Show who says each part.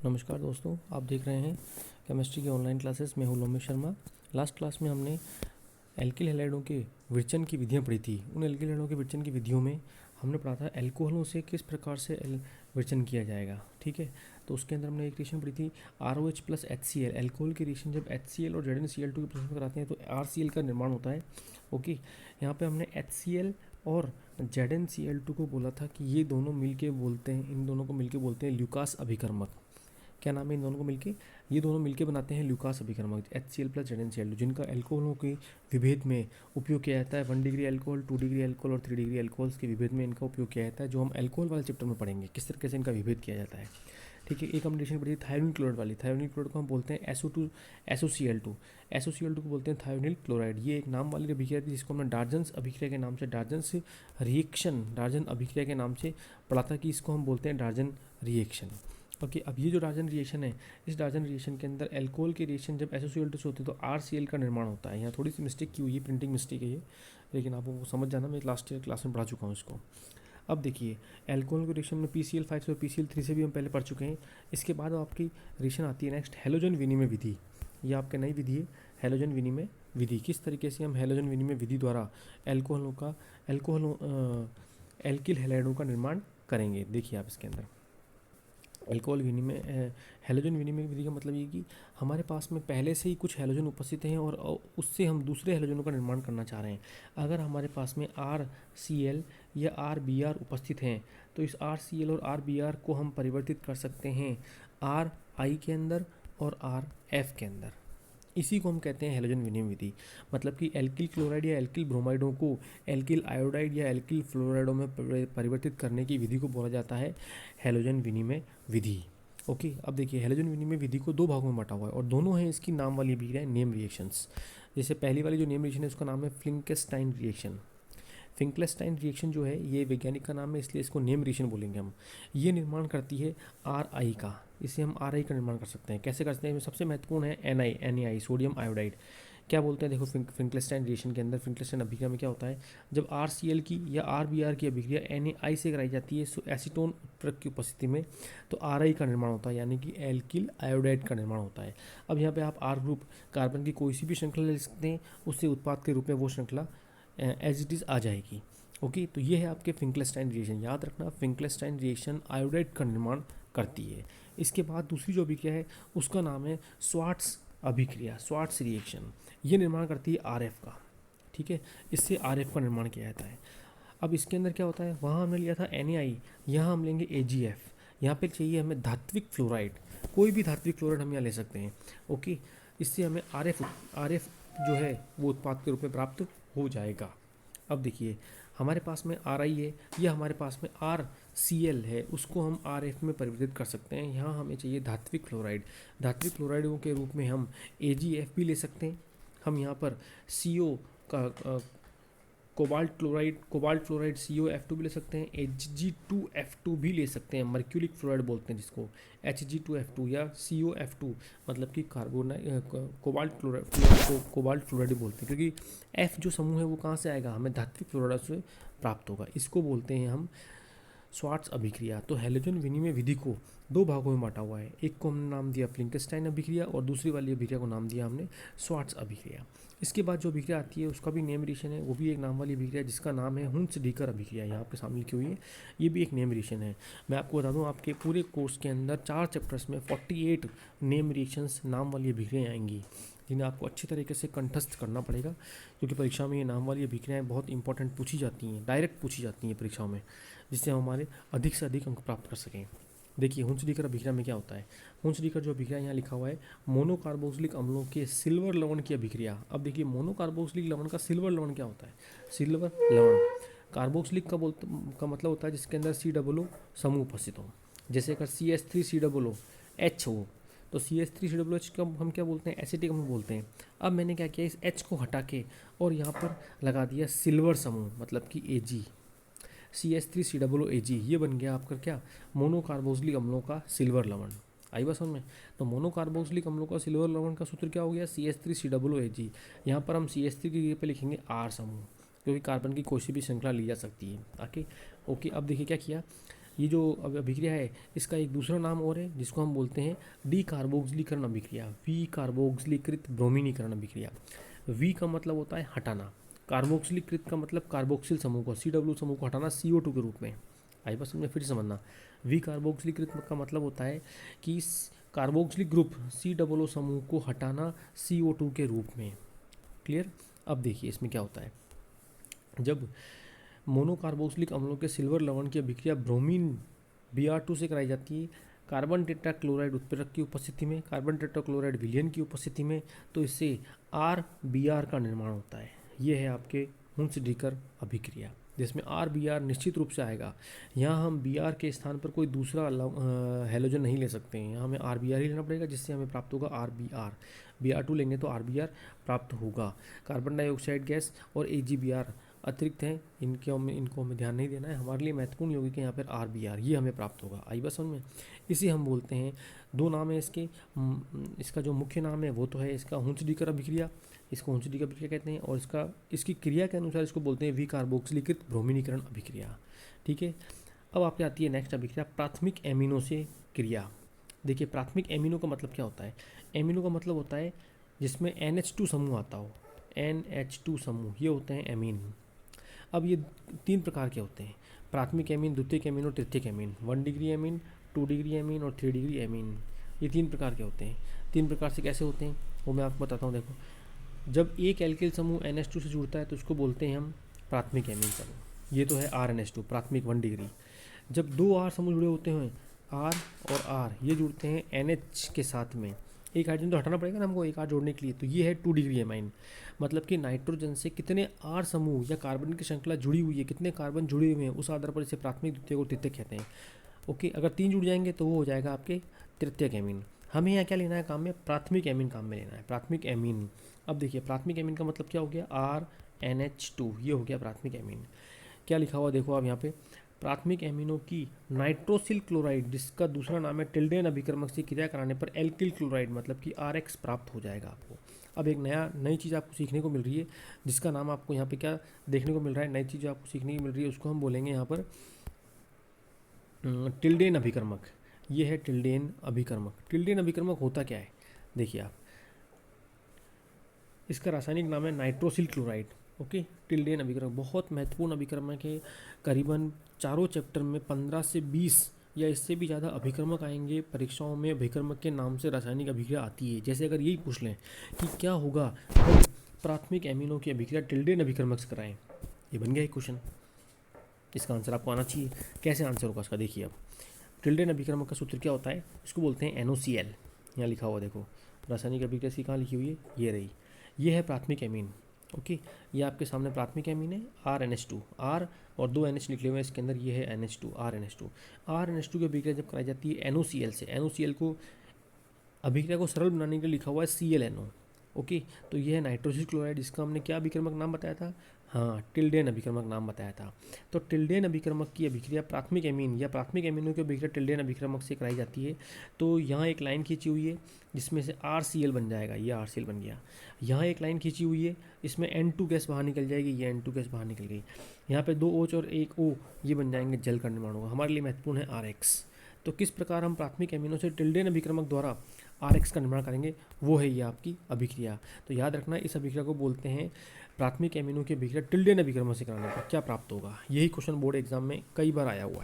Speaker 1: नमस्कार दोस्तों, आप देख रहे हैं केमिस्ट्री की ऑनलाइन क्लासेस। मैं हूं लोमेश शर्मा। लास्ट क्लास में हमने एल्किल हैलाइडों के विरचन की विधियां पढ़ी थी। उन एल्किल हैलाइडों के विरचन की विधियों में हमने पढ़ा था एल्कोहलों से किस प्रकार से विरचन किया जाएगा। ठीक है, तो उसके अंदर हमने एक रिएक्शन पढ़ी थी ROH प्लस HCl। एल्कोहल की रिएक्शन जब HCl और ZnCl2 के प्रेजेंस में कराते हैं तो RCl का निर्माण होता है। ओके, यहाँ पे हमने HCl और ZnCl2 को बोला था कि ये दोनों मिलके बोलते हैं, इन दोनों को मिलके बोलते हैं ल्यूकास अभिकर्मक। क्या नाम है इन दोनों को मिलके? ये दोनों मिलके बनाते हैं ल्यूकास अभिकर्मक HCl प्लस ZnCl2, जिनका एल्कोहलों के विभेद में उपयोग किया जाता है। 1 डिग्री एल्कोहल, 2 डिग्री एल्कोहल और 3 डिग्री एल्कोहल्स के विभेद में इनका उपयोग किया जाता है, जो हम एल्कोहल वाले चैप्टर में पढ़ेंगे किस तरीके से इनका विभेद किया जाता है। ठीक है, एक हम रिएक्शन पढ़ी थायोनिल क्लोराइड वाली। थायोनिल क्लोराइड को हम बोलते हैं SO2 SOCl2 को बोलते हैं थायोनिल क्लोराइड। ये एक नाम वाली अभिक्रिया थी जिसको हमने डार्जन्स अभिक्रिया के नाम से, डार्जन अभिक्रिया के नाम से पढ़ा था कि इसको हम बोलते हैं डार्जन रिएक्शन। ओके, अब ये जो डार्जन रिएक्शन है, इस डार्जन रिएक्शन के अंदर एल्कोहल के रिएक्शन जब SOCl2 से होते हैं तो RCl का निर्माण होता है। यहाँ थोड़ी सी मिस्टेक की हुई है, प्रिंटिंग मिस्टेक है ये, लेकिन आप वो समझ जाना, मैं लास्ट ईयर क्लास में पढ़ा चुका हूँ इसको। अब देखिए, एल्कोहल के रिएक्शन में PCl5 से और PCl3 से भी हम पहले पढ़ चुके हैं। इसके बाद आपकी रिएक्शन आती है नेक्स्ट हैलोजन विनिमय विधि। ये आपके नई विधि है, हैलोजन विनिमय विधि। किस तरीके से हम हैलोजन विनिमय विधि द्वारा एल्किल हैलाइडों का निर्माण करेंगे, देखिए आप इसके अंदर। हैलोजन विनिमय विधि का मतलब ये कि हमारे पास में पहले से ही कुछ हैलोजन उपस्थित हैं और उससे हम दूसरे हैलोजनों का निर्माण करना चाह रहे हैं। अगर हमारे पास में RCl या RBr उपस्थित हैं तो इस RCl और RBr को हम परिवर्तित कर सकते हैं RI के अंदर और RF के अंदर। इसी को हम कहते हैं हैलोजन विनिमय विधि। मतलब कि एल्किल क्लोराइड या एल्किल ब्रोमाइडों को एल्किल आयोडाइड या एल्किल फ्लोराइडों में परिवर्तित करने की विधि को बोला जाता है हैलोजन विनिमय विधि। ओके, अब देखिए, हैलोजन विनिमय विधि को दो भागों में बांटा हुआ है और दोनों हैं इसकी नाम वाली अभिक्रिया, नेम रिएक्शंस। जैसे पहली वाली जो नेम रिएक्शन है उसका नाम है फ्लिंकेस्टाइन रिएक्शन। फिंकलेस्टाइन रिएक्शन जो है ये वैज्ञानिक का नाम है, इसलिए इसको नेम रिएक्शन बोलेंगे हम। ये निर्माण करती है RI का। इसे हम RI का निर्माण कर सकते हैं। कैसे करते हैं? सबसे महत्वपूर्ण है NaI, सोडियम आयोडाइड। क्या बोलते हैं? देखो, फिंकलेस्टाइन रिएक्शन के अंदर, फिंकलेस्टाइन अभिक्रिया में क्या होता है, जब RCl की या RBr की अभिक्रिया NaI से कराई जाती है एसीटोन उत्प्रेरक की उपस्थिति में, तो RI का निर्माण होता है, यानी कि एल्किल आयोडाइड का निर्माण होता है। अब यहाँ पे आप R ग्रुप कार्बन की कोई सी भी श्रृंखला ले सकते हैं, उससे उत्पाद के रूप में वो श्रृंखला एज इट इज़ आ जाएगी। ओके, तो ये है आपके फिंकलेस्टाइन रिएक्शन। याद रखना, फिंकलेस्टाइन रिएक्शन आयोडाइड का निर्माण करती है। इसके बाद दूसरी जो अभिक्रिया है उसका नाम है स्वार्ट्स अभिक्रिया, स्वार्ट्स रिएक्शन। ये निर्माण करती है RF का। ठीक है, इससे RF का निर्माण किया जाता है। अब इसके अंदर क्या होता है, वहाँ हमने लिया था NaI, यहाँ हम लेंगे AgF। यहाँ पे चाहिए हमें धात्विक फ्लोराइड, कोई भी धात्विक फ्लोराइड हम यहाँ ले सकते हैं। ओके, इससे हमें RF जो है वो उत्पाद के रूप में प्राप्त हो जाएगा। अब देखिए, हमारे पास में RI है या हमारे पास में RCl है, उसको हम RF में परिवर्तित कर सकते हैं। यहाँ हमें चाहिए धात्विक फ्लोराइड। धात्विक फ्लोराइडों के रूप में हम AgF भी ले सकते हैं। हम यहाँ पर CO का कोबाल्ट फ्लोराइड COF2 भी ले सकते हैं। Hg2F2 भी ले सकते हैं, मर्क्यूरिक फ्लोराइड बोलते हैं जिसको, Hg2F2 या COF2, मतलब कि कोबाल्ट फ्लोराइड बोलते हैं, क्योंकि F जो समूह है वो कहाँ से आएगा, हमें धात्विक फ्लोराइड से प्राप्त होगा। इसको बोलते हैं हम स्वार्ट्स अभिक्रिया। तो हैलोजन विनिमय विधि को दो भागों में बांटा हुआ है। एक को हमने नाम दिया फ्लिंकेस्टाइन अभिक्रिया और दूसरी वाली अभिक्रिया को नाम दिया हमने स्वार्ट्स अभिक्रिया। इसके बाद जो अभिक्रिया आती है उसका भी नेम रिएक्शन है, वो भी एक नाम वाली अभिक्रिया जिसका नाम है हुंस-डीकर अभिक्रिया। यहाँ पे शामिल की हुई है, ये भी एक नेम रिएक्शन है। मैं आपको बता दूँ, आपके पूरे कोर्स के अंदर 4 चैप्टर्स में 48 नेम रिएक्शंस, नाम वाली अभिक्रियाएँ आएंगी, जिन्हें आपको अच्छी तरीके से कंठस्थ करना पड़ेगा, क्योंकि परीक्षा में ये नाम वाली अभिक्रियाएँ बहुत इंपॉर्टेंट पूछी जाती हैं, डायरेक्ट पूछी जाती हैं परीक्षाओं में, जिससे हम हमारे अधिक से अधिक अंक प्राप्त कर सकें। देखिए, हुंस-डीकर अभिक्रिया में क्या होता है। हुंस-डीकर जो अभिक्रिया यहाँ लिखा हुआ है, मोनोकार्बोक्सिलिक अम्लों के सिल्वर लवण की अभिक्रिया। अब देखिए, मोनोकार्बोक्सिलिक लवण का सिल्वर लवण क्या होता है। सिल्वर लवण, कार्बोक्सिलिक का मतलब होता है जिसके अंदर COO समूह उपस्थित हो। जैसे अगर CH3COOH हो तो CH3COOH का हम क्या बोलते हैं, एसिटिक अम्ल बोलते हैं। अब मैंने क्या किया, इस H को हटा के और यहाँ पर लगा दिया सिल्वर समूह, मतलब कि Ag, CH3COOAg। ये बन गया आपका क्या, मोनोकार्बोक्सिलिक अम्लों का सिल्वर लवण। आई बात समझ में? तो मोनोकार्बोक्सिलिक अम्लों का सिल्वर लवण का सूत्र क्या हो गया, CH3COOAg। यहाँ पर हम CH3 की जगह पे लिखेंगे R समूह, क्योंकि कार्बन की कोई सी भी श्रृंखला ली जा सकती है। ओके, अब देखिए क्या किया, ये जो अभिक्रिया है इसका एक दूसरा नाम और है जिसको हम बोलते हैं डी कार्बोक्सिलीकरण अभिक्रिया, वी कार्बोक्सिलीकृत ब्रोमीनीकरण अभिक्रिया। वी का मतलब होता है हटाना, कार्बोक्सिलीकृत का मतलब कार्बोक्सिल समूह को, CW समूह को हटाना CO2 के रूप में। आई बात समझ में, फिर समझना। वी कार्बोक्सिलीकृत का मतलब होता है कि कार्बोक्सिलिक ग्रुप COO समूह को हटाना CO2 के रूप में। क्लियर। अब देखिए इसमें क्या होता है, जब मोनोकार्बोक्सिलिक अम्लों के सिल्वर लवण की अभिक्रिया ब्रोमीन Br2 से कराई जाती है कार्बन टेट्राक्लोराइड उत्प्रेरक की उपस्थिति में, कार्बन टेट्राक्लोराइड विलयन की उपस्थिति में, तो इससे RBr का निर्माण होता है। ये है आपके हुंसडीकर अभिक्रिया, जिसमें RBr निश्चित रूप से आएगा। यहाँ हम Br के स्थान पर कोई दूसरा हैलोजन नहीं ले सकते हैं, यहाँ हमें RBr ही लेना पड़ेगा, जिससे हमें प्राप्त होगा RBr। Br2 लेंगे तो RBr प्राप्त होगा। कार्बन डाइऑक्साइड गैस और AgBr अतिरिक्त हैं, इनको हमें ध्यान नहीं देना है। हमारे लिए महत्वपूर्ण यौगिक है यहाँ पर RBr, ये हमें प्राप्त होगा। आई बस समझ में। इसे हम बोलते हैं, दो नाम है इसके। इसका जो मुख्य नाम है वो तो है इसका हुंसडीकर अभिक्रिया, इसको हुंसडीकर अभिक्रिया कहते हैं, और इसकी क्रिया के अनुसार इसको बोलते हैं वी कार्बोक्सिलीकृत ब्रोमीनीकरण अभिक्रिया। ठीक है। अब आपकी आती है नेक्स्ट अभिक्रिया, प्राथमिक एमिनो से क्रिया। देखिए प्राथमिक एमिनो का मतलब क्या होता है। एमिनो का मतलब होता है जिसमें NH2 समूह आता हो, NH2 समूह, ये होते हैं एमीन। अब ये 3 प्रकार के होते हैं, प्राथमिक एमीन, द्वितीयक एमीन और तृतीयक amine. 1 degree amine, 2 degree amine और 3 डिग्री एमीन, ये 3 प्रकार के होते हैं। 3 प्रकार से कैसे होते हैं वो मैं आपको बताता हूँ। देखो, जब एक एल्किल समूह NH2 से जुड़ता है तो उसको बोलते हैं हम प्राथमिक एमीन समूह। ये तो है RNH2, प्राथमिक 1 डिग्री। जब 2 R समूह जुड़े होते हैं, R और R, ये जुड़ते हैं NH के साथ में, एक हाइड्रोजन तो हटाना पड़ेगा ना हमको एक R जोड़ने के लिए, तो ये है 2 डिग्री एमाइन। मतलब कि नाइट्रोजन से कितने R समूह या कार्बन की श्रृंखला जुड़ी हुई है, कितने कार्बन जुड़े हुए हैं, उस आधार पर इसे प्राथमिक, द्वितीयक और तृतीयक कहते हैं। ओके, अगर 3 जुड़ जाएंगे तो वो हो जाएगा आपके तृतीयक एमीन। हमें यहाँ क्या लेना है काम में, प्राथमिक एमीन काम में लेना है, प्राथमिक एमीन। अब देखिए प्राथमिक एमीन का मतलब क्या हो गया, RNH2, ये हो गया प्राथमिक एमीन। क्या लिखा हुआ देखो आप यहाँ पे, प्राथमिक एमिनो की नाइट्रोसिल क्लोराइड, जिसका दूसरा नाम है टिल्डेन अभिकर्मक से क्रिया कराने पर एल्किल क्लोराइड मतलब कि RX प्राप्त हो जाएगा आपको। अब एक नई चीज़ आपको सीखने को मिल रही है, जिसका नाम आपको यहाँ पे क्या देखने को मिल रहा है, नई चीज़ आपको सीखने को मिल रही है, उसको हम बोलेंगे यहाँ पर टिल्डेन अभिकर्मक। ये है टिल्डेन अभिकर्मक। टिल्डेन अभिकर्मक होता क्या है, देखिए आप, इसका रासायनिक नाम है नाइट्रोसिल क्लोराइड। ओके, टिल्डेन अभिकर्मक बहुत महत्वपूर्ण अभिकर्मक है। करीबन चारों चैप्टर में 15 से 20 या इससे भी ज़्यादा अभिकर्मक आएंगे परीक्षाओं में। अभिकर्मक के नाम से रासायनिक अभिक्रिया आती है। जैसे अगर यही पूछ लें कि क्या होगा तो प्राथमिक एमिनो की अभिक्रिया टिल्डेन अभिकर्मक से कराएं, ये बन गया एक क्वेश्चन। इसका आंसर आपको आना चाहिए। कैसे आंसर होगा इसका, देखिए अब टिल्डेन अभिकर्मक का सूत्र क्या होता है, इसको बोलते हैं NOCl। यहाँ लिखा हुआ देखो, रासायनिक अभिक्रिया इसकी कहाँ लिखी हुई है, ये रही, ये है प्राथमिक एमीन। ओके, ये आपके सामने प्राथमिक एमीन है, RNH2, R और 2 NH निकले हुए हैं इसके अंदर, ये है NH2, RNH2। RNH2 की अभिक्रिया जब कराई जाती है NOCl से, NOCl को अभिक्रिया को सरल बनाने के लिए लिखा हुआ है ClNO। ओके, तो ये है नाइट्रोसिल क्लोराइड, इसका हमने क्या अभिकर्मक नाम बताया था, हाँ टिल्डेन अभिकर्मक नाम बताया था। तो टिल्डेन अभिकर्मक की अभिक्रिया प्राथमिक एमीन या प्राथमिक एमीनों की अभिक्रिया टिल्डेन अभिकर्मक से कराई जाती है। तो यहाँ एक लाइन खींची हुई है जिसमें से RCl बन जाएगा, ये RCl बन गया। यहाँ एक लाइन खींची हुई है, इसमें N2 गैस बाहर निकल जाएगी, ये N2 गैस बाहर निकल गई। यहाँ पे 2 OH और 1 O, ये बन जाएंगे, जल का निर्माण होगा। हमारे लिए महत्वपूर्ण है RX। तो किस प्रकार हम प्राथमिक एमिनो से टिल्डेन अभिकर्मक द्वारा RX का निर्माण करेंगे, वो है ये आपकी अभिक्रिया। तो याद रखना, इस अभिक्रिया को बोलते हैं प्राथमिक एमिनो की अभिक्रिया टिल्डेन अभिकर्मक से कराने पर क्या प्राप्त होगा। यही क्वेश्चन बोर्ड एग्जाम में कई बार आया हुआ है।